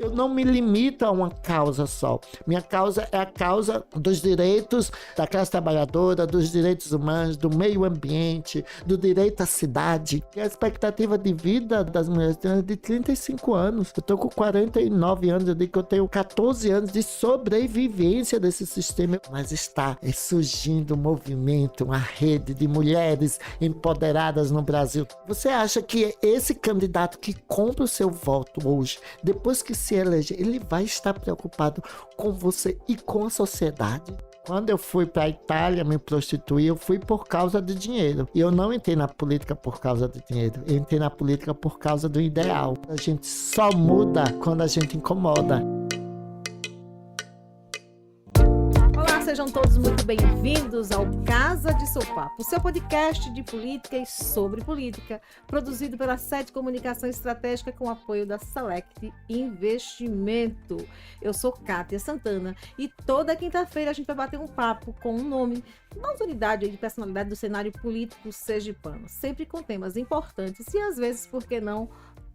Eu não me limito a uma causa só. Minha causa é a causa dos direitos da classe trabalhadora, dos direitos humanos, do meio ambiente, do direito à cidade. A expectativa de vida das mulheres é de 35 anos. Eu tô com 49 anos, eu digo que eu tenho 14 anos de sobrevivência desse sistema. Mas está surgindo um movimento, uma rede de mulheres empoderadas no Brasil. Você acha que esse candidato que compra o seu voto hoje, depois que se eleger, ele vai estar preocupado com você e com a sociedade? Quando eu fui para a Itália me prostituir, eu fui por causa de dinheiro. E eu não entrei na política por causa de dinheiro. Eu entrei na política por causa do ideal. A gente só muda quando a gente incomoda. Sejam todos muito bem-vindos ao Casa de Sopapo, o seu podcast de política e sobre política, produzido pela Sete Comunicação Estratégica com apoio da Select Investimento. Eu sou Kátia Santana e toda quinta-feira a gente vai bater um papo com um nome, uma autoridade de personalidade do cenário político sergipano, sempre com temas importantes e às vezes, por que não,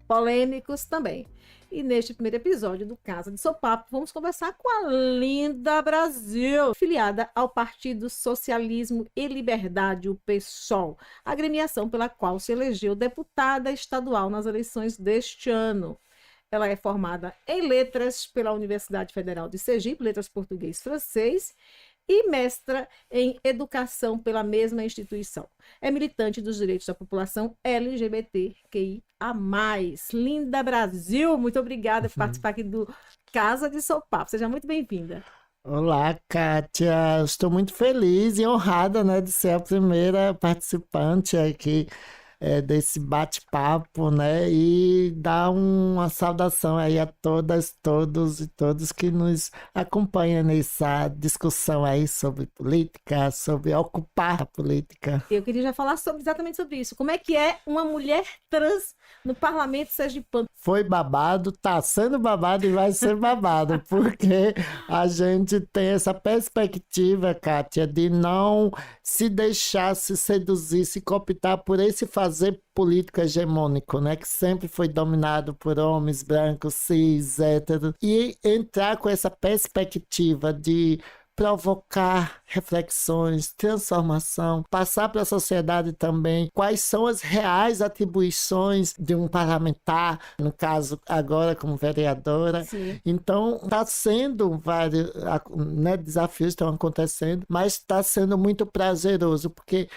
polêmicos também. E neste primeiro episódio do Casa de Sopapo, vamos conversar com a Linda Brasil, filiada ao Partido Socialismo e Liberdade, o PSOL, agremiação pela qual se elegeu deputada estadual nas eleições deste ano. Ela é formada em Letras pela Universidade Federal de Sergipe, Letras Português e Francês, e mestra em Educação pela mesma instituição. É militante dos direitos da população LGBTQIA+. Linda Brasil, muito obrigada por participar aqui do Casa de Sopapo. Seja muito bem-vinda. Olá, Kátia. Estou muito feliz e honrada, né, de ser a primeira participante aqui desse bate-papo, né, e dar uma saudação aí a todas, todos e todos que nos acompanham nessa discussão aí sobre política, sobre ocupar a política. Eu queria já falar exatamente sobre isso. Como é que é uma mulher trans no parlamento sergipano? Foi babado, tá sendo babado e vai ser babado, porque a gente tem essa perspectiva, Kátia, de não se deixar se seduzir, se cooptar por esse fazer político hegemônico, né, que sempre foi dominado por homens brancos, cis, héteros, e entrar com essa perspectiva de provocar reflexões, transformação, passar para a sociedade também quais são as reais atribuições de um parlamentar, no caso agora como vereadora. Sim. Então está sendo vários, né, desafios estão acontecendo, mas está sendo muito prazeroso, porque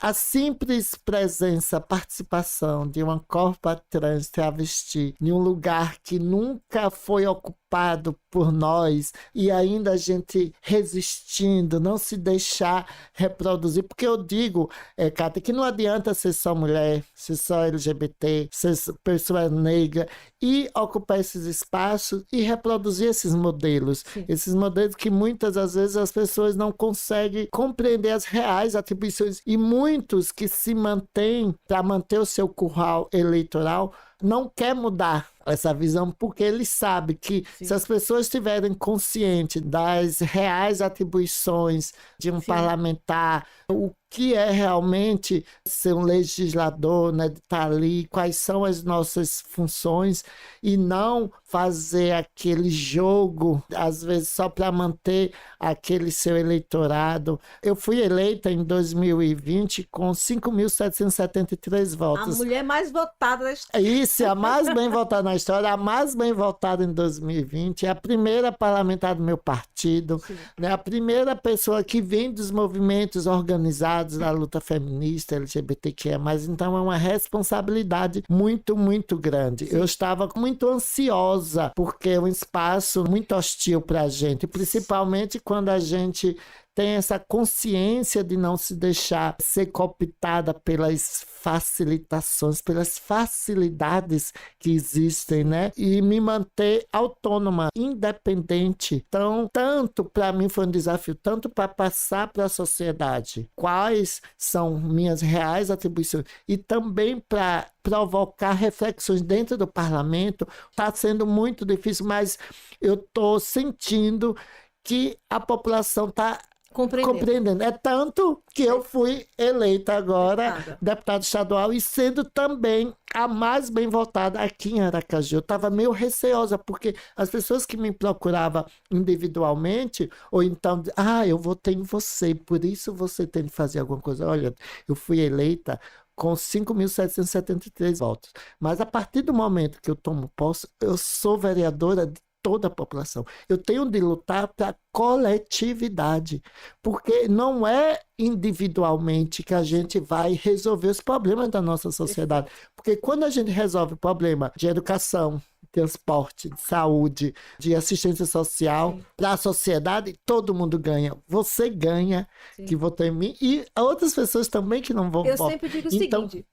a simples presença, participação de uma corpo trans travesti em um lugar que nunca foi ocupado por nós e ainda a gente resistindo, não se deixar reproduzir, porque eu digo, Cátia, que não adianta ser só mulher, ser só LGBT, ser pessoa negra e ocupar esses espaços e reproduzir esses modelos. Sim. Esses modelos que muitas das vezes as pessoas não conseguem compreender as reais atribuições e muitos que se mantêm para manter o seu curral eleitoral não quer mudar essa visão, porque ele sabe que Sim. se as pessoas estiverem conscientes das reais atribuições de um Sim. parlamentar, o que é realmente ser um legislador, né, de estar ali, quais são as nossas funções, e não fazer aquele jogo, às vezes só para manter aquele seu eleitorado. Eu fui eleita em 2020 com 5.773 votos. A mulher mais votada da história. Isso, a mais bem votada na história, a mais bem votada em 2020, é a primeira parlamentar do meu partido, né, a primeira pessoa que vem dos movimentos organizados da luta feminista, LGBTQIA+, então é uma responsabilidade muito, muito grande. Sim. Eu estava muito ansiosa, porque é um espaço muito hostil para a gente, principalmente quando a gente tem essa consciência de não se deixar ser cooptada pelas facilitações, pelas facilidades que existem, né? E me manter autônoma, independente. Então, tanto para mim foi um desafio, tanto para passar para a sociedade quais são minhas reais atribuições e também para provocar reflexões dentro do parlamento. Está sendo muito difícil, mas eu estou sentindo que a população está compreendendo. É tanto que eu fui eleita agora deputada estadual e sendo também a mais bem votada aqui em Aracaju. Eu estava meio receosa, porque as pessoas que me procuravam individualmente, ou então, eu votei em você, por isso você tem que fazer alguma coisa. Olha, eu fui eleita com 5.773 votos. Mas a partir do momento que eu tomo posse, eu sou vereadora de toda a população. Eu tenho de lutar para a coletividade, porque não é individualmente que a gente vai resolver os problemas da nossa sociedade. Porque quando a gente resolve o problema de educação, transporte, de saúde, de assistência social para a sociedade, todo mundo ganha. Você ganha, que votou em mim, e outras pessoas também que não vão votar. Eu sempre digo o seguinte,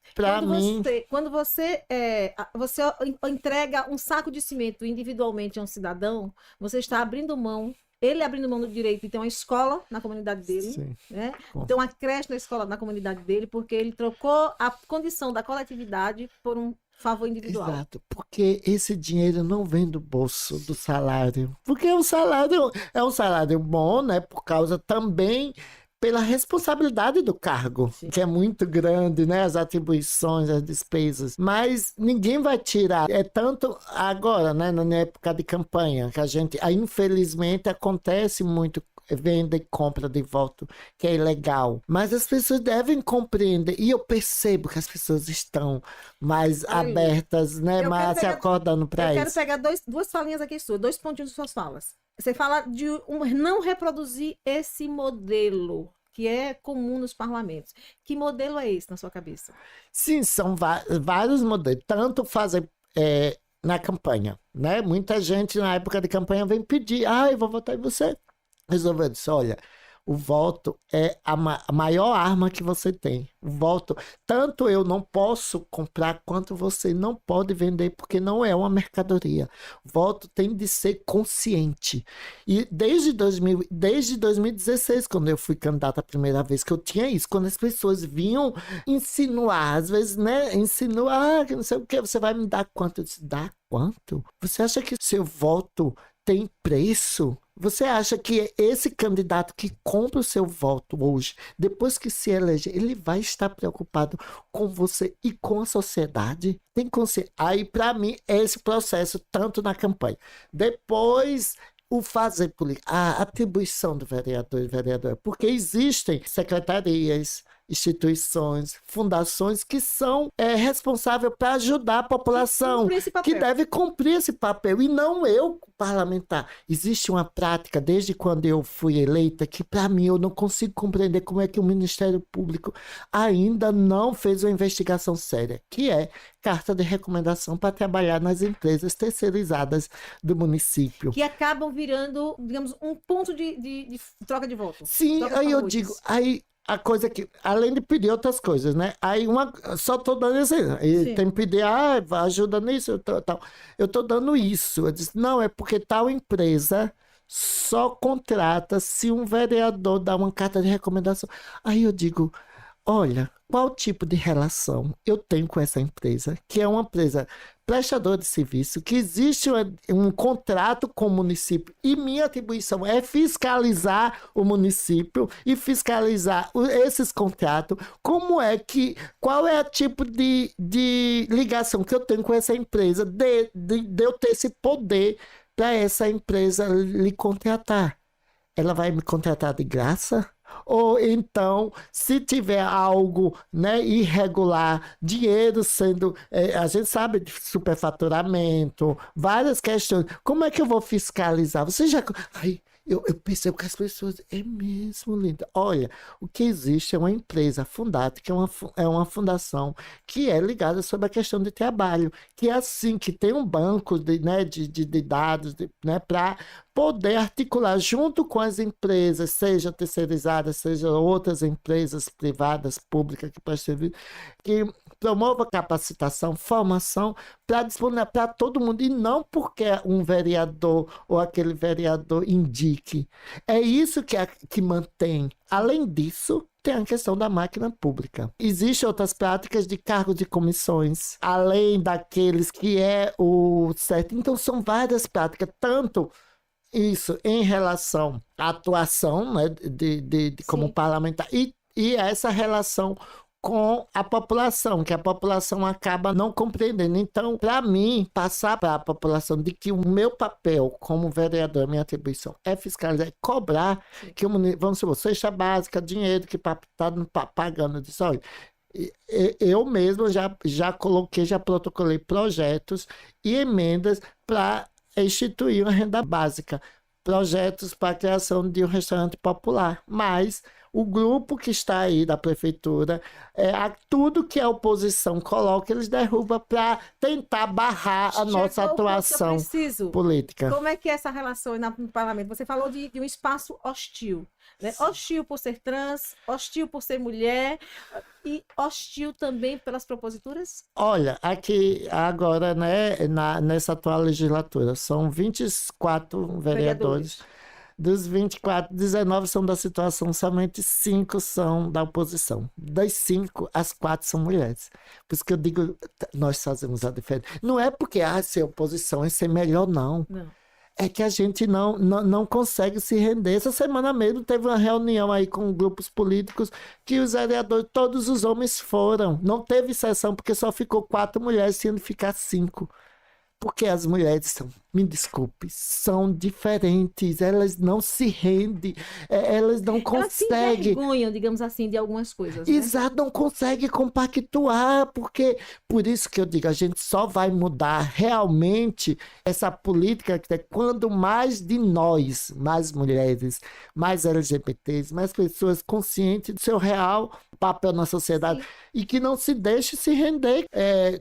quando você entrega um saco de cimento individualmente a um cidadão, você está abrindo mão, ele abrindo mão do direito de ter uma escola na comunidade dele, né? Ter uma creche na escola na comunidade dele, porque ele trocou a condição da coletividade por um favor individual. Exato, porque esse dinheiro não vem do bolso, do salário. Porque o salário é um salário bom, né? Por causa também pela responsabilidade do cargo, que é muito grande, né? As atribuições, as despesas. Mas ninguém vai tirar. É tanto agora, né? Na época de campanha, que a gente, infelizmente, acontece muito venda e compra de voto, que é ilegal. Mas as pessoas devem compreender, e eu percebo que as pessoas estão mais abertas, né? Mas se acordando para isso. Eu quero pegar duas falinhas aqui suas, 2 pontinhos de suas falas. Você fala de não reproduzir esse modelo que é comum nos parlamentos. Que modelo é esse na sua cabeça? Sim, são vários modelos. Tanto fazer na campanha, né? Muita gente na época de campanha vem pedir, eu vou votar em você. Resolveu, disse, olha, o voto é a maior arma que você tem. O voto, tanto eu não posso comprar, quanto você não pode vender, porque não é uma mercadoria. O voto tem de ser consciente. E desde 2016, quando eu fui candidata a primeira vez, que eu tinha isso, quando as pessoas vinham insinuar, às vezes, né, insinuar, que não sei o que, você vai me dar quanto? Eu disse, dá quanto? Você acha que seu voto tem preço? Você acha que esse candidato que compra o seu voto hoje, depois que se elege, ele vai estar preocupado com você e com a sociedade? Tem consciência. Aí, para mim, é esse processo, tanto na campanha. Depois, o fazer política, a atribuição do vereador e vereadora, porque existem secretarias, instituições, fundações que são responsáveis para ajudar a população, que deve cumprir esse papel, e não eu, parlamentar. Existe uma prática, desde quando eu fui eleita, que para mim eu não consigo compreender como é que o Ministério Público ainda não fez uma investigação séria, que é carta de recomendação para trabalhar nas empresas terceirizadas do município. Que acabam virando, digamos, um ponto de troca de voto. Sim, aí eu digo, a coisa que, além de pedir outras coisas, né? Aí só tô dando isso aí. Tem que pedir, ajuda nisso, tal. Eu tô dando isso. Eu disse, não, é porque tal empresa só contrata se um vereador dá uma carta de recomendação. Aí eu digo, olha, qual tipo de relação eu tenho com essa empresa, que é uma empresa prestadora de serviço, que existe um contrato com o município, e minha atribuição é fiscalizar o município e fiscalizar esses contratos. Qual é o tipo de ligação que eu tenho com essa empresa, de eu ter esse poder para essa empresa lhe contratar? Ela vai me contratar de graça? Ou então, se tiver algo, né, irregular, dinheiro sendo, a gente sabe de superfaturamento, várias questões, como é que eu vou fiscalizar? Você já... Eu percebo que as pessoas... É mesmo, linda. Olha, o que existe é uma empresa fundada, que é uma fundação que é ligada sobre a questão de trabalho, que é assim, que tem um banco de dados, né, para poder articular junto com as empresas, seja terceirizadas, seja outras empresas privadas, públicas, que prestam serviço, que promova capacitação, formação para disponível para todo mundo, e não porque um vereador ou aquele vereador indique. É isso que mantém. Além disso, tem a questão da máquina pública. Existem outras práticas de cargos de comissões, além daqueles que é o certo. Então, são várias práticas, tanto Isso, em relação à atuação, né, como Sim. parlamentar e essa relação com a população, que a população acaba não compreendendo. Então, para mim, passar para a população de que o meu papel como vereador, a minha atribuição é fiscalizar, é cobrar que vamos supor, cesta básica, dinheiro que está pagando, disso, olha, eu mesmo já coloquei, já protocolei projetos e emendas para instituir uma renda básica, projetos para a criação de um restaurante popular, mas o grupo que está aí da prefeitura, tudo que a oposição coloca, eles derrubam para tentar barrar a nossa atuação política. Como é que é essa relação no parlamento? Você falou de um espaço hostil, né? Hostil por ser trans, hostil por ser mulher e hostil também pelas proposituras? Olha, aqui agora, né, nessa atual legislatura, são 24 vereadores. Dos 24, 19 são da situação, somente 5 são da oposição. Das 5, as 4 são mulheres. Por isso que eu digo, nós fazemos a diferença. Não é porque ser oposição é ser melhor, não. É que a gente não consegue se render. Essa semana mesmo teve uma reunião aí com grupos políticos que os vereadores, todos os homens foram. Não teve sessão porque só ficou 4 mulheres, tinham de ficar 5. Porque as mulheres são, me desculpe, são diferentes, elas não se rendem, elas não conseguem... Elas se envergonham, digamos assim, de algumas coisas, né? Exato, não conseguem compactuar, porque... Por isso que eu digo, a gente só vai mudar realmente essa política que é quando mais de nós, mais mulheres, mais LGBTs, mais pessoas conscientes do seu real papel na sociedade. Sim. E que não se deixe se render.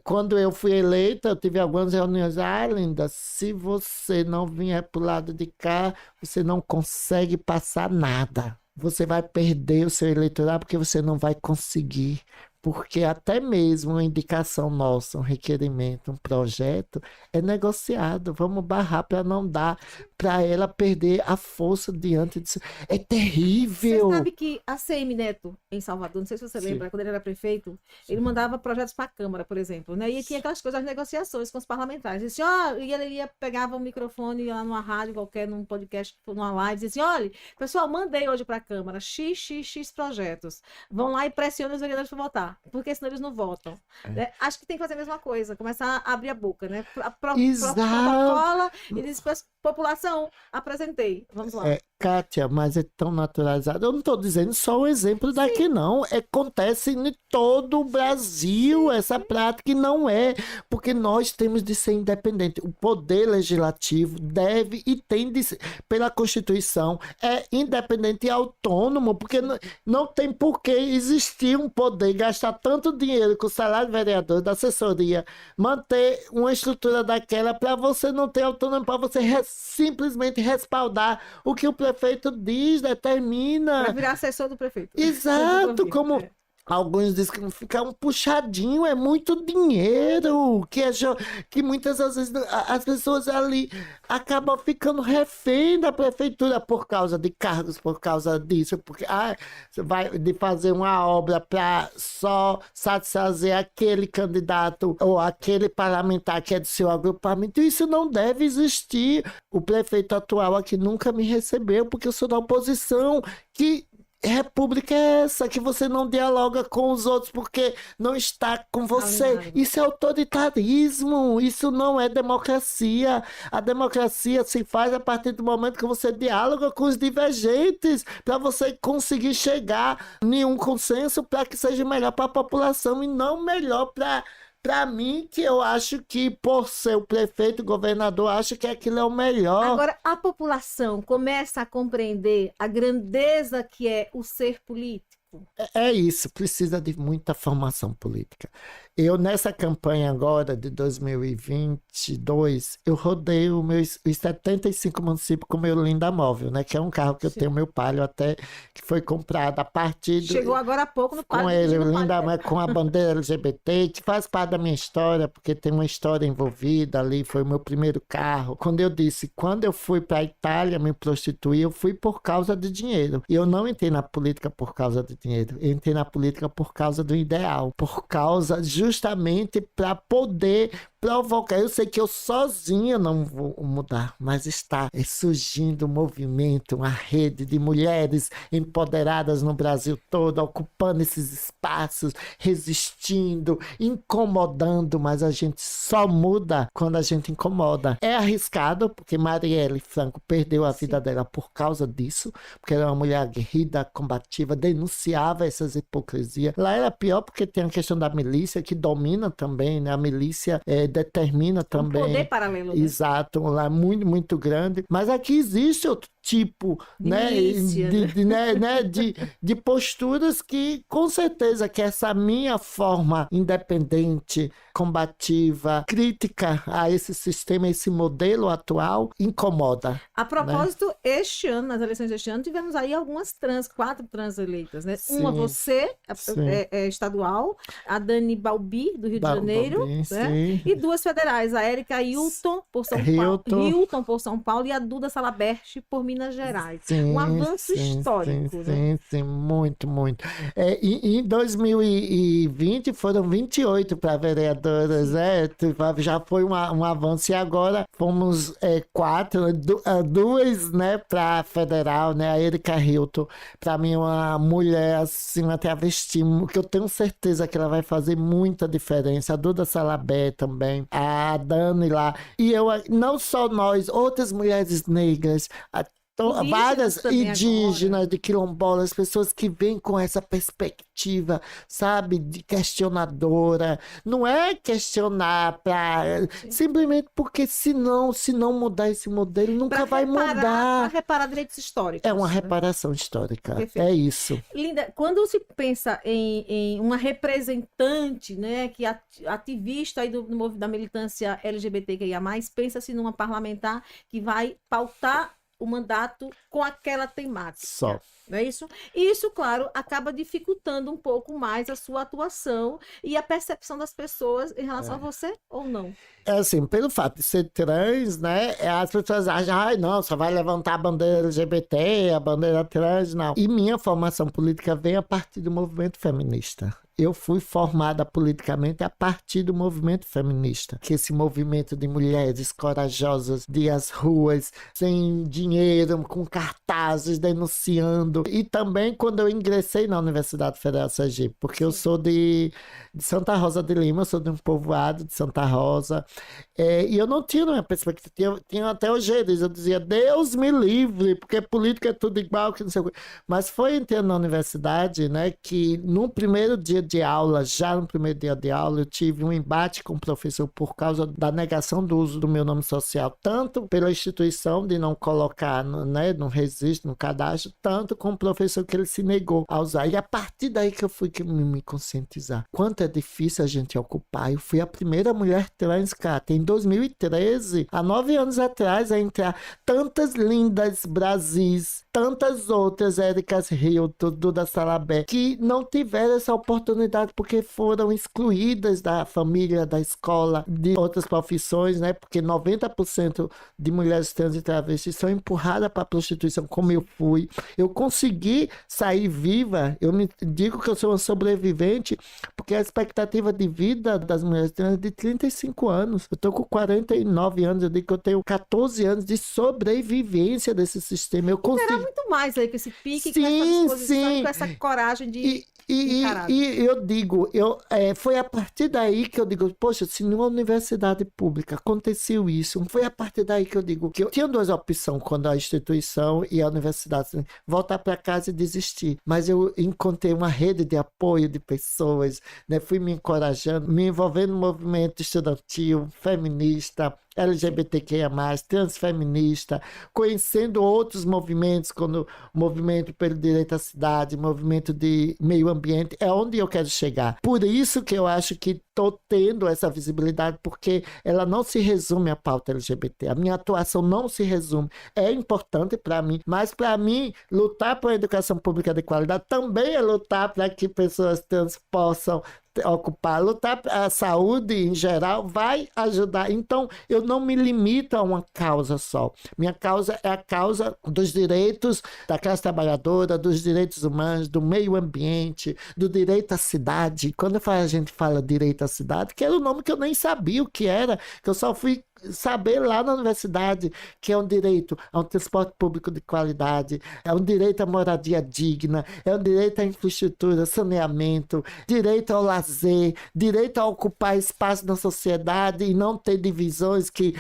Quando eu fui eleita, eu tive algumas reuniões. Linda, se você não vier pro lado de cá, você não consegue passar nada. Você vai perder o seu eleitorado porque você não vai conseguir. Porque até mesmo uma indicação nossa, um requerimento, um projeto, é negociado. Vamos barrar para não dar, para ela perder a força diante disso. É terrível. Você sabe que a CM Neto, em Salvador, não sei se você lembra, quando ele era prefeito, ele mandava projetos para a Câmara, por exemplo, né? E tinha aquelas coisas, as negociações com os parlamentares. E ele pegava um microfone lá numa rádio qualquer, num podcast, numa live, dizia assim, olha, pessoal, mandei hoje para a Câmara x projetos. Vão lá e pressionem os vereadores para votar. Porque senão eles não votam. Né? Acho que tem que fazer a mesma coisa, começar a abrir a boca, né? Protocola e depois, população, apresentei. Vamos lá. Kátia, mas é tão naturalizado. Eu não estou dizendo só o exemplo daqui, não. Acontece em todo o Brasil essa prática e não é, porque nós temos de ser independente. O poder legislativo deve e tem de ser, pela Constituição, é independente e autônomo, porque não tem por que existir um poder, gastar tanto dinheiro com o salário do vereador, da assessoria, manter uma estrutura daquela para você não ter autonomia, para você simplesmente respaldar o que o prefeito diz, determina. Para virar assessor do prefeito. Exato, como alguns dizem que ficar um puxadinho, é muito dinheiro, que muitas vezes as pessoas ali acabam ficando refém da prefeitura por causa de cargos, por causa disso, porque você vai de fazer uma obra para só satisfazer aquele candidato ou aquele parlamentar que é do seu agrupamento. Isso não deve existir. O prefeito atual aqui nunca me recebeu, porque eu sou da oposição. Que república é essa? Que você não dialoga com os outros porque não está com você. Isso é autoritarismo, isso não é democracia. A democracia se faz a partir do momento que você dialoga com os divergentes, para você conseguir chegar em um consenso para que seja melhor para a população e não melhor para mim, que eu acho que, por ser o prefeito, o governador, acho que aquilo é o melhor. Agora, a população começa a compreender a grandeza que é o ser político? É isso, precisa de muita formação política. Eu, nessa campanha agora de 2022, eu rodei os 75 municípios com o meu Linda Móvel, né? Que é um carro que eu tenho, meu Palio, até que foi comprado a partir do... Chegou agora há pouco no Palio. Com ele, o Linda Móvel, com a bandeira LGBT, que faz parte da minha história, porque tem uma história envolvida ali, foi o meu primeiro carro. Quando eu disse, quando eu fui para a Itália me prostituir, eu fui por causa de dinheiro. E eu não entrei na política por causa de dinheiro, eu entrei na política por causa do ideal, por causa justamente para poder provocar. Eu sei que eu sozinha não vou mudar, mas está surgindo um movimento, uma rede de mulheres empoderadas no Brasil todo, ocupando esses espaços, resistindo, incomodando, mas a gente só muda quando a gente incomoda. É arriscado, porque Marielle Franco perdeu a vida dela por causa disso, porque ela é uma mulher aguerrida, combativa, denunciava essas hipocrisias. Lá era pior porque tem a questão da milícia, que domina também, né? A milícia determina também. Um poder paralelo. Né? Exato, lá é muito, muito grande. Mas aqui existe outro tipo de posturas que, com certeza, que essa minha forma independente, combativa, crítica a esse sistema, esse modelo atual, incomoda. A propósito, este ano, nas eleições deste ano, tivemos aí algumas 4 trans eleitas, né? Sim, uma você, estadual, a Dani Balbi, do Rio de Janeiro, né? E 2 federais, a Érica Hilton, por São Paulo, e a Duda Salabert, por Minas Gerais. Sim, um avanço histórico. Sim, muito, muito. Em 2020 foram 28 para vereadoras, já foi um avanço. E agora fomos 4, 2, né, para federal, né? A Érica Hilton, para mim, uma mulher assim, uma travesti, que eu tenho certeza que ela vai fazer muita diferença. A Duda Salabert também, a Dani lá. E não só nós, outras mulheres negras, várias indígenas, de quilombolas, pessoas que vêm com essa perspectiva, sabe, de questionadora. Não é questionar simplesmente porque se não mudar esse modelo, nunca vai mudar. Para reparar direitos históricos. É uma reparação histórica. Perfeito. É isso. Linda, quando se pensa em uma representante, né, que ativista aí da militância LGBTQIA+, pensa-se numa parlamentar que vai pautar o mandato com aquela temática. Só. Não é isso? E isso, claro, acaba dificultando um pouco mais a sua atuação e a percepção das pessoas em relação a você ou não. É assim, pelo fato de ser trans, né, as pessoas acham, não, só vai levantar a bandeira LGBT, a bandeira trans, não. E minha formação política vem a partir do movimento feminista. Eu fui formada politicamente a partir do movimento feminista, que esse movimento de mulheres corajosas, de as ruas, sem dinheiro, com cartazes, denunciando. E também quando eu ingressei na Universidade Federal de Sergipe, porque eu sou de Santa Rosa de Lima, eu sou de um povoado de Santa Rosa, e eu não tinha uma perspectiva, tinha até o jeito, eu dizia, Deus me livre, porque política é tudo igual, que não sei o que. Mas foi entrando na universidade, né, que no primeiro dia de aula, já no primeiro dia de aula, eu tive um embate com o professor por causa da negação do uso do meu nome social, tanto pela instituição de não colocar, né, no registro, no cadastro, tanto com o professor que ele se negou a usar. E a partir daí que eu fui me conscientizar. Quanto é difícil a gente ocupar. Eu fui a primeira mulher trans, cara, em 2013, há 9 anos atrás, a entrar tantas lindas Brasis, tantas outras, Éricas Hilton, Duda Salabert, que não tiveram essa oportunidade porque foram excluídas da família, da escola, de outras profissões, né? Porque 90% de mulheres trans e travestis são empurradas para a prostituição, como eu fui. Eu consegui sair viva, eu me digo que eu sou uma sobrevivente, porque a expectativa de vida das mulheres trans é de 35 anos. Eu tô com 49 anos, eu digo que eu tenho 14 anos de sobrevivência desse sistema. Eu consegui... Terá muito mais aí com esse pique, com essa disposição e com essa coragem de... E eu digo, foi a partir daí que eu digo, poxa, se numa universidade pública aconteceu isso, foi a partir daí que eu digo que eu tinha 2 opções quando a instituição e a universidade, voltar para casa e desistir. Mas eu encontrei uma rede de apoio de pessoas, né? Fui me encorajando, me envolvendo no movimento estudantil, feminista, LGBTQIA+, transfeminista, conhecendo outros movimentos, como o movimento pelo direito à cidade, movimento de meio ambiente, é onde eu quero chegar. Por isso que eu acho que estou tendo essa visibilidade, porque ela não se resume à pauta LGBT. A minha atuação não se resume. É importante para mim, mas para mim, lutar por educação pública de qualidade também é lutar para que pessoas trans possam ocupar. Lutar a saúde, em geral, vai ajudar. Então, eu não me limito a uma causa só. Minha causa é a causa dos direitos da classe trabalhadora, dos direitos humanos, do meio ambiente, do direito à cidade. Quando a gente fala direito à cidade, que era um nome que eu nem sabia o que era, que eu só fui saber lá na universidade, que é um direito a um transporte público de qualidade, é um direito à moradia digna, é um direito à infraestrutura, saneamento, direito ao lazer, direito a ocupar espaço na sociedade e não ter divisões que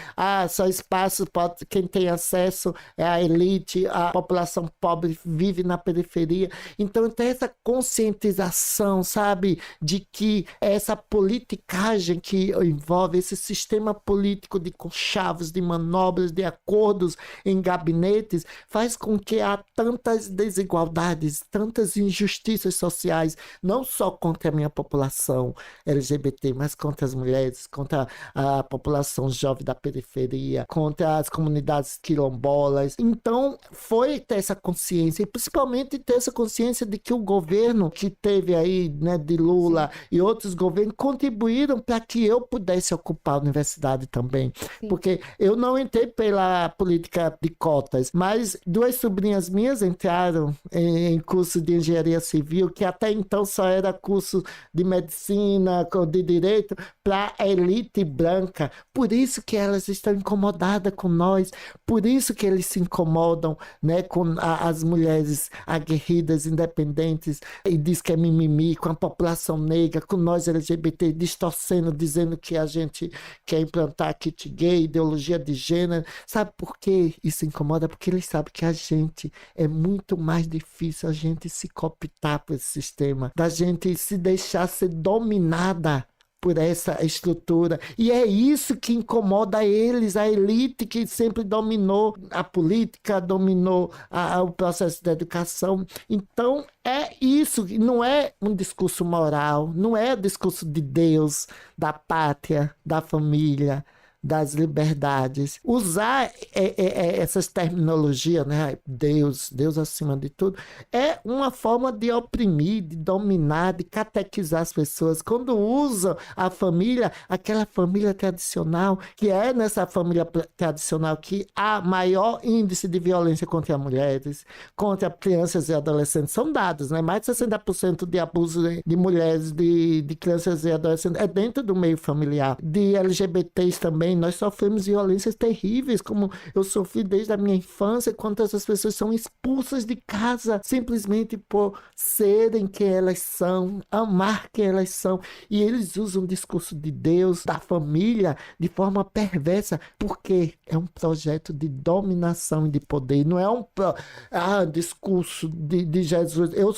só espaço pode, quem tem acesso é a elite, a população pobre vive na periferia. Então tem essa conscientização, sabe, de que essa politicagem que envolve esse sistema político de conchavos, de manobras, de acordos em gabinetes, faz com que há tantas desigualdades, tantas injustiças sociais, não só contra a minha população LGBT, mas contra as mulheres, contra a população jovem da periferia, contra as comunidades quilombolas. Então, foi ter essa consciência, e principalmente ter essa consciência de que o governo que teve aí, né, de Lula e outros governos, contribuíram para que eu pudesse ocupar a universidade também. Sim. Porque eu não entrei pela política de cotas, mas 2 sobrinhas minhas entraram em curso de engenharia civil, que até então só era curso de medicina, de direito, para a elite branca. Por isso que elas estão incomodadas com nós, por isso que eles se incomodam, né, com as mulheres aguerridas, independentes, e diz que é mimimi, com a população negra, com nós LGBT, distorcendo, dizendo que a gente quer implantar kit gay, ideologia de gênero. Sabe por que isso incomoda? Porque eles sabem que a gente é muito mais difícil a gente se cooptar por esse sistema, da gente se deixar ser dominada por essa estrutura. E é isso que incomoda eles, a elite que sempre dominou a política, dominou o processo da educação. Então, é isso, não é um discurso moral, não é um discurso de Deus, da pátria, da família, das liberdades. Usar essas terminologias, né? Deus acima de tudo, é uma forma de oprimir, de dominar, de catequizar as pessoas. Quando usam a família, aquela família tradicional, que é nessa família tradicional que há maior índice de violência contra mulheres, contra crianças e adolescentes, são dados, né? Mais de 60% de abuso de mulheres, de crianças e adolescentes, é dentro do meio familiar. De LGBTs também, nós sofremos violências terríveis, como eu sofri desde a minha infância, quando essas pessoas são expulsas de casa simplesmente por serem quem elas são, amar quem elas são. E eles usam o discurso de Deus, da família, de forma perversa, porque é um projeto de dominação e de poder. Não é um discurso de Jesus. Eu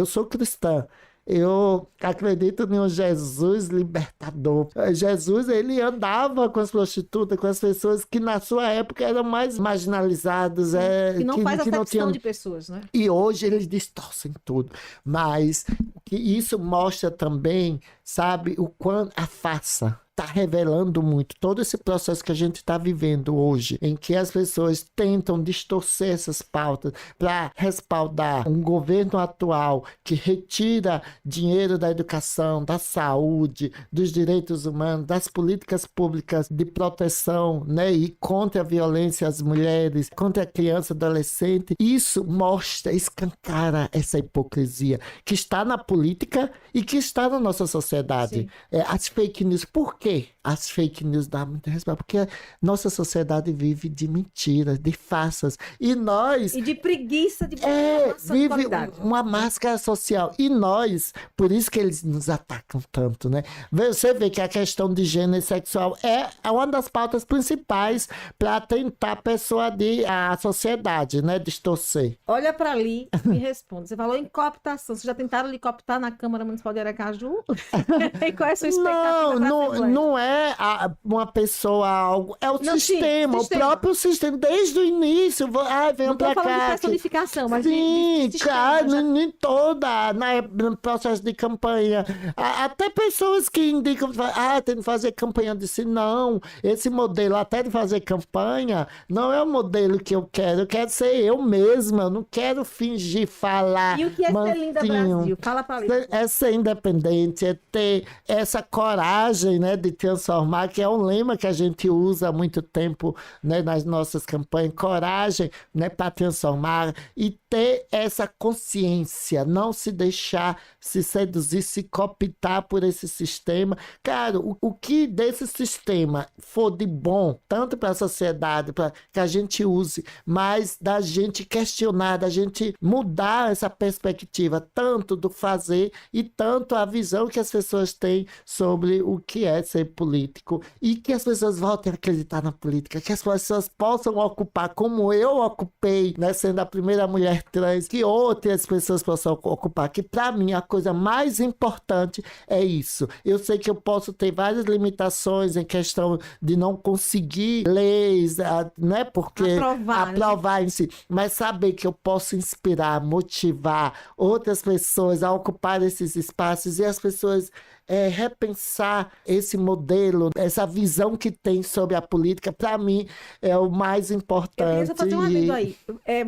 sou cristã. Eu acredito em um Jesus libertador. Jesus, ele andava com as prostitutas, com as pessoas que na sua época eram mais marginalizadas. Que não faz acepção de pessoas, né? E hoje eles distorcem tudo. Mas que isso mostra também, sabe, o quanto a farsa está revelando muito todo esse processo que a gente está vivendo hoje, em que as pessoas tentam distorcer essas pautas para respaldar um governo atual que retira dinheiro da educação, da saúde, dos direitos humanos, das políticas públicas de proteção, né, e contra a violência às mulheres, contra a criança e adolescente. Isso mostra, escancara essa hipocrisia que está na política e que está na nossa sociedade. As fake news, por quê? As fake news dão muita resposta, porque nossa sociedade vive de mentiras, de farsas, e nós... E de preguiça de vive uma máscara social, e nós, por isso que eles nos atacam tanto, né? Você vê que a questão de gênero sexual é uma das pautas principais para tentar persuadir a sociedade, né? Distorcer. Olha para ali e responde. Você falou em cooptação, vocês já tentaram lhe cooptar na Câmara Municipal de Aracaju? E qual é a sua expectativa? Não é é uma pessoa, algo, é o Não, sistema, sim, o próprio sistema, desde o início, venham pra cá. Não tô falando de personificação, mas sim, de claro, sistema, nem toda, no processo de campanha. Até pessoas que indicam, tem que fazer campanha. Eu disse, não, esse modelo até de fazer campanha não é o modelo que eu quero ser eu mesma, eu não quero fingir falar. E o que é ser linda Brasil? Fala pra ele. É ser independente, é ter essa coragem, né, de transformar, que é um lema que a gente usa há muito tempo, né, nas nossas campanhas, coragem, né, para transformar e ter essa consciência, não se deixar se seduzir, se cooptar por esse sistema. Cara, o que desse sistema for de bom, tanto para a sociedade, para que a gente use, mas da gente questionar, da gente mudar essa perspectiva, tanto do fazer e tanto a visão que as pessoas têm sobre o que é ser político, e que as pessoas voltem a acreditar na política, que as pessoas possam ocupar, como eu ocupei, né, sendo a primeira mulher trans, que outras pessoas possam ocupar, que para mim a coisa mais importante é isso. Eu sei que eu posso ter várias limitações em questão de não conseguir leis, né, porque aprovar, né, em si, mas saber que eu posso inspirar, motivar outras pessoas a ocupar esses espaços e as pessoas repensar esse modelo, essa visão que tem sobre a política, para mim é o mais importante. Eu queria fazer um adendo aí.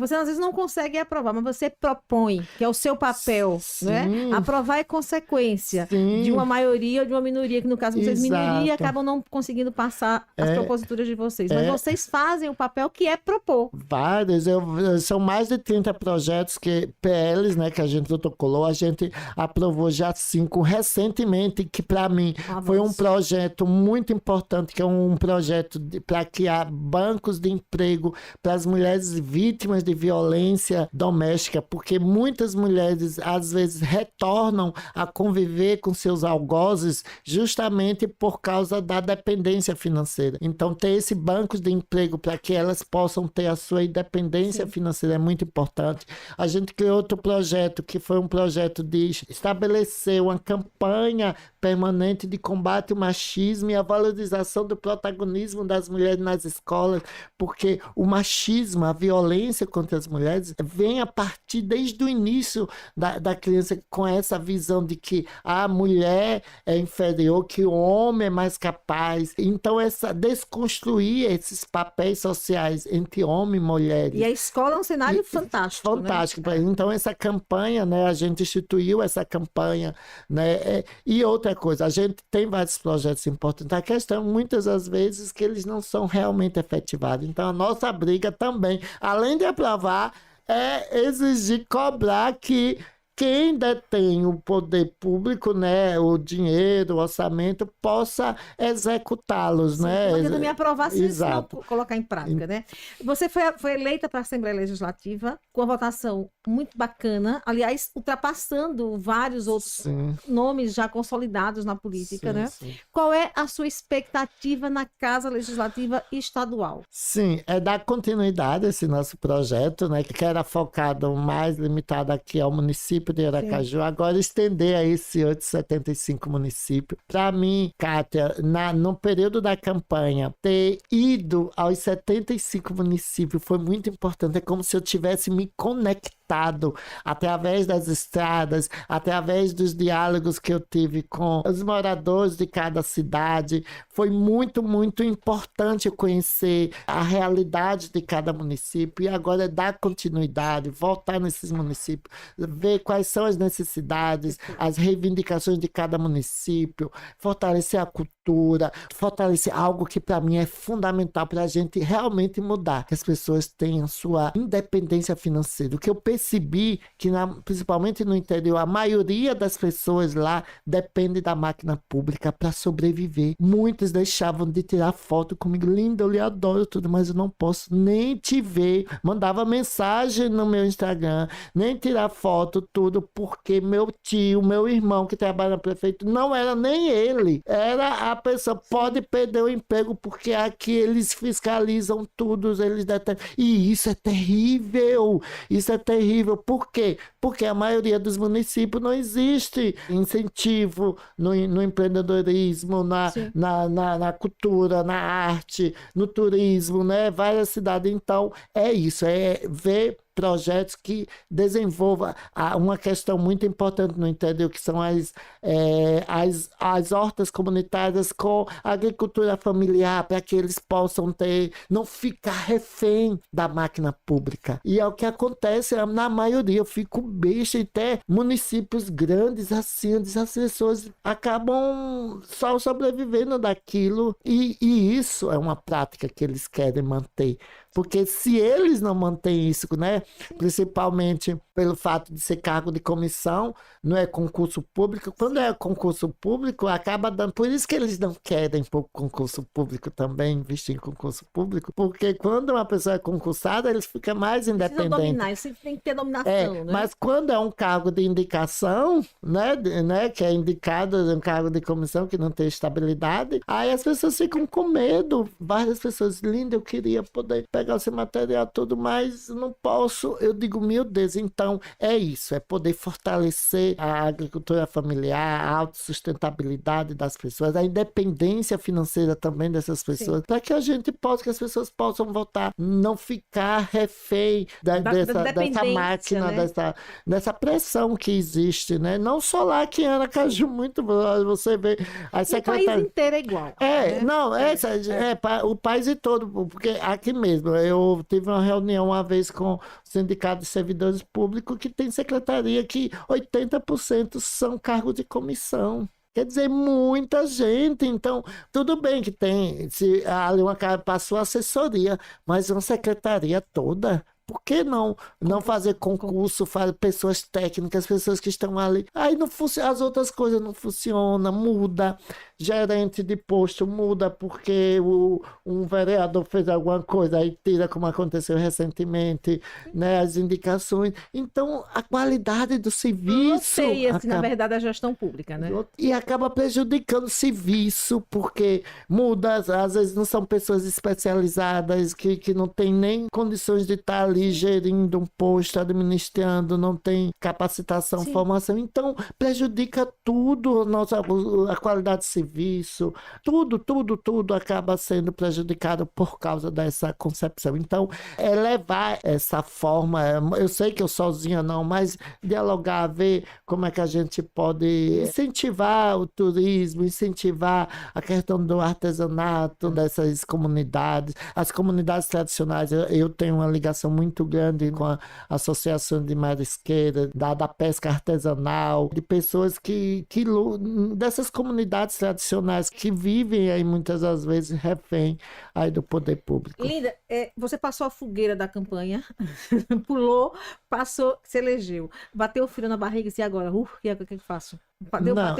Você às vezes não consegue aprovar, mas você propõe, que é o seu papel, né? Aprovar é consequência de uma maioria ou de uma minoria, que no caso vocês minoria acabam não conseguindo passar as proposituras de vocês. Mas vocês fazem o papel que é propor. Vários, são mais de 30 projetos PLs, né, que a gente protocolou, a gente aprovou já 5 recentemente, que para mim foi um projeto muito importante, que é um projeto para criar bancos de emprego para as mulheres vítimas de violência doméstica, porque muitas mulheres às vezes retornam a conviver com seus algozes justamente por causa da dependência financeira. Então ter esse banco de emprego para que elas possam ter a sua independência financeira é muito importante. A gente criou outro projeto, que foi um projeto de estabelecer uma campanha permanente de combate ao machismo e a valorização do protagonismo das mulheres nas escolas, porque o machismo, a violência contra as mulheres vem a partir desde o início da criança, com essa visão de que a mulher é inferior, que o homem é mais capaz. Então desconstruir esses papéis sociais entre homem e mulher. E a escola é um cenário fantástico. Fantástico. Né? Então essa campanha, né, a gente instituiu essa campanha, né, e outra coisa, a gente tem vários projetos importantes. A questão, muitas das vezes, que eles não são realmente efetivados. Então, a nossa briga também, além de aprovar, é exigir, cobrar que quem detém o poder público, né, o dinheiro, o orçamento, possa executá-los, né? Não adianta me aprovar se isso não colocar em prática, né? Você foi eleita para a Assembleia Legislativa com a votação muito bacana, aliás, ultrapassando vários outros nomes já consolidados na política, né? Sim. Qual é a sua expectativa na Casa Legislativa Estadual? Sim, é dar continuidade a esse nosso projeto, né, que era focado mais limitado aqui ao município de Aracaju, agora estender a esses outros 75 municípios. Para mim, Kátia, no período da campanha, ter ido aos 75 municípios foi muito importante. É como se eu tivesse me conectado através das estradas, através dos diálogos que eu tive com os moradores de cada cidade. Foi muito, muito importante eu conhecer a realidade de cada município e agora dar continuidade, voltar nesses municípios, ver quais são as necessidades, as reivindicações de cada município, fortalecer a cultura, fortalecer algo que para mim é fundamental para a gente realmente mudar, que as pessoas tenham sua independência financeira. O que eu percebi que principalmente no interior, a maioria das pessoas lá depende da máquina pública para sobreviver. Muitos deixavam de tirar foto comigo, linda, eu lhe adoro tudo, mas eu não posso nem te ver. Mandava mensagem no meu Instagram, nem tirar foto, tudo, porque meu tio, meu irmão que trabalha na prefeitura, não era nem ele, era a pessoa. Pode perder o emprego porque aqui eles fiscalizam tudo, eles detectam. E isso é terrível, isso é terrível. terrível. Por quê? Porque a maioria dos municípios não existe incentivo no empreendedorismo, na cultura, na arte, no turismo, né? Várias cidades. Então, é isso, é ver projetos que desenvolvam uma questão muito importante no interior, que são as hortas comunitárias com agricultura familiar, para que eles possam não ficar refém da máquina pública. E é o que acontece na maioria. Eu fico besta, e até municípios grandes assim, as pessoas acabam só sobrevivendo daquilo, e isso é uma prática que eles querem manter. Porque se eles não mantêm isso, né, principalmente pelo fato de ser cargo de comissão, não é concurso público, quando é concurso público, acaba dando... Por isso que eles não querem pôr concurso público também, investir em concurso público, porque quando uma pessoa é concursada, eles ficam mais independentes. Dominar, isso tem que ter dominação, né? Mas quando é um cargo de indicação, né, que é indicado um cargo de comissão que não tem estabilidade, aí as pessoas ficam com medo. Várias pessoas, linda, eu queria poder pegar esse material todo, mas não posso. Eu digo, meu Deus, então é isso, é poder fortalecer a agricultura familiar, a autossustentabilidade das pessoas, a independência financeira também dessas pessoas, para que a gente possa, que as pessoas possam voltar, não ficar refém dessa máquina, né? dessa pressão que existe, né? Não só lá que Aracaju, muito, você vê a secretária... O país inteiro é igual. Né? Não, o país todo, porque aqui mesmo, eu tive uma reunião uma vez com o Sindicato de Servidores Públicos, que tem secretaria que 80% são cargos de comissão. Quer dizer, muita gente. Então, tudo bem que tem ali uma cara passou assessoria, mas uma secretaria toda. Por que não fazer concurso, fazer pessoas técnicas, pessoas que estão ali? Aí não as outras coisas não funcionam, muda. Gerente de posto muda porque um vereador fez alguma coisa, aí tira, como aconteceu recentemente, né, as indicações. Então, a qualidade do serviço... na verdade, a gestão pública, né? E acaba prejudicando o serviço, porque muda, às vezes não são pessoas especializadas, que não têm nem condições de estar ali gerindo um posto, administrando, não tem capacitação, formação. Então, prejudica tudo, a qualidade do serviço, tudo acaba sendo prejudicado por causa dessa concepção. Então, levar essa forma, eu sei que eu sozinha não, mas dialogar, ver como é que a gente pode incentivar o turismo, incentivar a questão do artesanato dessas comunidades. As comunidades tradicionais, eu tenho uma ligação muito grande com a Associação de Marisqueiras, da pesca artesanal, de pessoas dessas comunidades tradicionais que vivem aí muitas das vezes refém aí do poder público. Linda, você passou a fogueira da campanha, pulou, passou, se elegeu, bateu o frio na barriga e disse, agora, o que eu faço?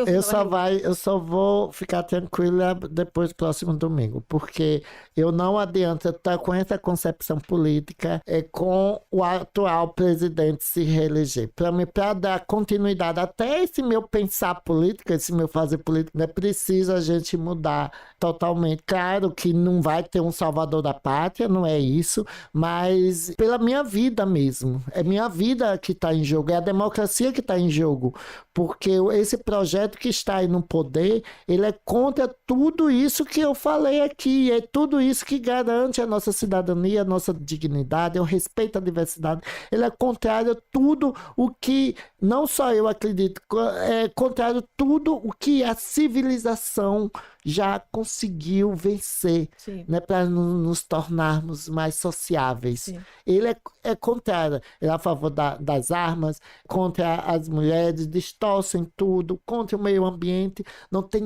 Eu só vou ficar tranquila depois do próximo domingo, porque eu não adianta estar com essa concepção política com o atual presidente se reeleger. Para dar continuidade até esse meu pensar político, esse meu fazer político, é preciso a gente mudar totalmente. Claro que não vai ter um salvador da pátria, não é isso, mas pela minha vida mesmo. É minha vida que está em jogo, é a democracia que está em jogo, porque esse projeto que está aí no poder, ele é contra tudo isso que eu falei aqui, é tudo isso que garante a nossa cidadania, a nossa dignidade, o respeito à diversidade. Ele é contrário a tudo o que, não só eu acredito, é contrário a tudo o que a civilização já conseguiu vencer, né, para nos tornarmos mais sociáveis. Sim. Ele é contrário, ele é a favor das armas, contra as mulheres, distorcem tudo, contra o meio ambiente. Não tem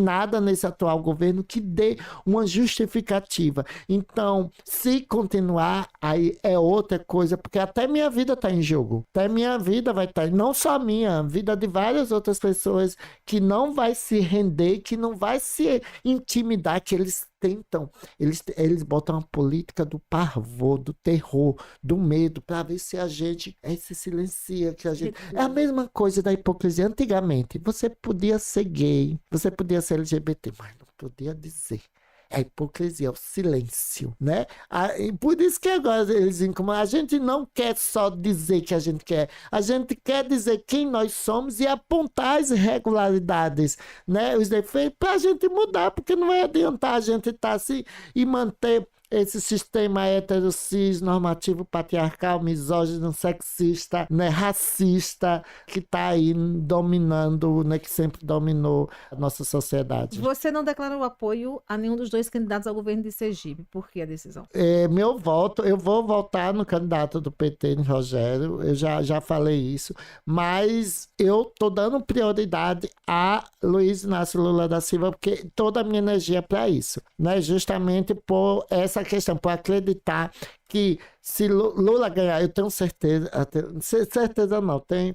nada nesse atual governo que dê uma justificativa. Então, se continuar, aí é outra coisa, porque até minha vida está em jogo. Até minha vida vai estar, não só a minha, a vida de várias outras pessoas que não vai se render, que não vai se intimidar, que eles tentam, eles botam a política do pavor, do terror, do medo, para ver se a gente se silencia, que a gente... É a mesma coisa da hipocrisia. Antigamente, você podia ser gay, você podia ser LGBT, mas não podia dizer. É a hipocrisia, é o silêncio, né? E por isso que agora eles incomodam. A gente não quer só dizer que a gente quer. A gente quer dizer quem nós somos e apontar as irregularidades, né? Os defeitos, para a gente mudar, porque não vai adiantar a gente estar assim e manter esse sistema heterocis, normativo, patriarcal, misógino, sexista, né, racista, que está aí dominando, né, que sempre dominou a nossa sociedade. Você não declarou apoio a nenhum dos dois candidatos ao governo de Sergipe. Por que a decisão? Meu voto, eu vou votar no candidato do PT, Rogério, eu já falei isso, mas eu tô dando prioridade a Luiz Inácio Lula da Silva, porque toda a minha energia é para isso, né, justamente por essa questão, por acreditar que se Lula ganhar, eu tenho certeza não, tenho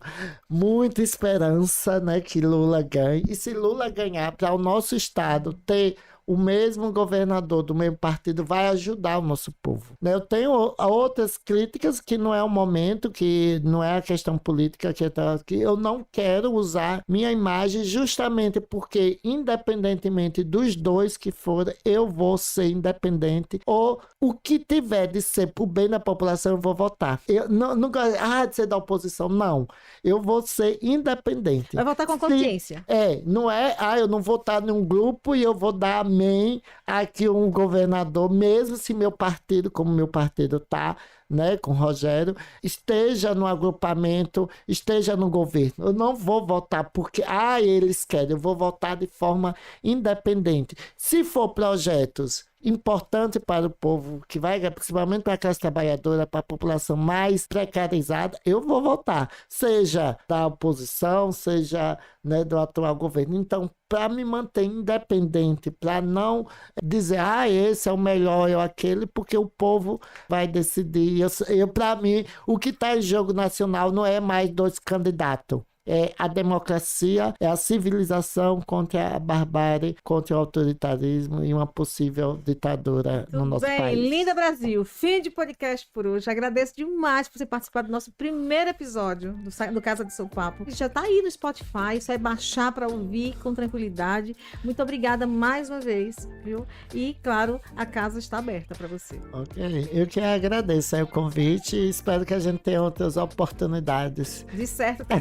muita esperança, né, que Lula ganhe, e se Lula ganhar, para o nosso estado ter o mesmo governador do mesmo partido vai ajudar o nosso povo. Eu tenho outras críticas que não é o momento, que não é a questão política, que eu não quero usar minha imagem justamente porque, independentemente dos dois que forem, eu vou ser independente, ou o que tiver de ser pro bem da população, eu vou votar. Eu não gosto de ser da oposição, não. Eu vou ser independente. Vai votar com consciência. Não é, eu não vou estar num grupo e eu vou dar amém aqui um governador, mesmo se meu partido, como meu partido tá, né, com o Rogério, esteja no agrupamento, esteja no governo. Eu não vou votar porque eles querem, eu vou votar de forma independente. Se for projetos importante para o povo, que vai principalmente para a classe trabalhadora, para a população mais precarizada, eu vou votar, seja da oposição, seja, né, do atual governo. Então, para me manter independente, para não dizer, esse é o melhor, ou aquele, porque o povo vai decidir. Para mim, o que está em jogo nacional não é mais dois candidatos. É a democracia, é a civilização contra a barbárie, contra o autoritarismo e uma possível ditadura no nosso país. Linda Brasil, fim de podcast por hoje. Agradeço demais por você participar do nosso primeiro episódio do Casa de Seu Papo. Já está aí no Spotify, só é baixar para ouvir com tranquilidade. Muito obrigada mais uma vez, viu? E, claro, a casa está aberta para você. Ok, eu que agradeço o convite e espero que a gente tenha outras oportunidades. De certo, tá?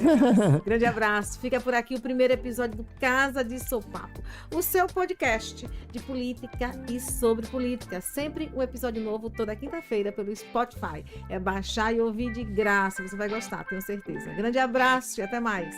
Grande abraço. Fica por aqui o primeiro episódio do Casa de Seu Papo, o seu podcast de política e sobre política. Sempre um episódio novo toda quinta-feira pelo Spotify. É baixar e ouvir de graça. Você vai gostar, tenho certeza. Grande abraço e até mais.